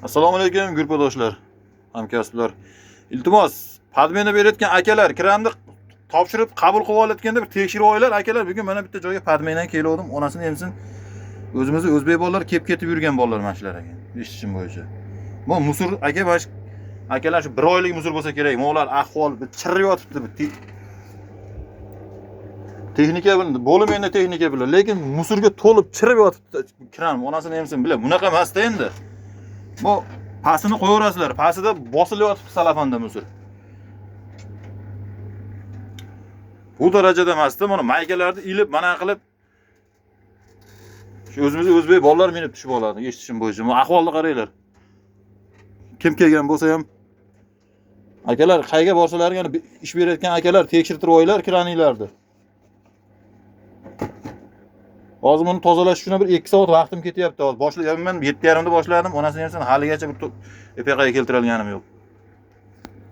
Assalomu alaykum guruhdoshlar, hamkasblar. Iltimos, padmeni berayotgan akalar, kiramni topshirib qabul qilib olayotganda bir tekshirib oylar akalar, bugun mana bitta joyga padmendan keldim. Onasini emsin. O'zimizni o'zbek bolalar kelib ketib yurgan bolalar mana shular ekan. Eshitishim bo'yicha. Bu musur aka bash akalar shu 1 oylik musur bo'lsa kerak. Mo'lar ahvol chirib yotibdi. Texnika bilan, bo'lim endi texnika bilan, lekin musurga to'lib chirib yotibdi. Kiram onasini emsin bilan. Bunaqa emas-da endi. Bu pasini qo'yaverasizlar. Pasida bosilib yotibdi salafanda musur. Bu darajada emas-da, mana maykalarni ilib, mana qilib shu o'zimizga o'zbek bolalar minib tushib oladi. Eshitishim bo'yicha. Bu ahvolni qaranglar. Kim kelgan bo'lsa ham akalar qayga borsalar, yana ish berayotgan akalar tekshirtirib oylar kiraninglarni. Hozir buni tozalash uchun bir 2 soat vaqtim ketyapti. Boshlayapman, 7:30 da boshladim. Onasini ham haligacha bir epaqaga keltirolganim yo'q.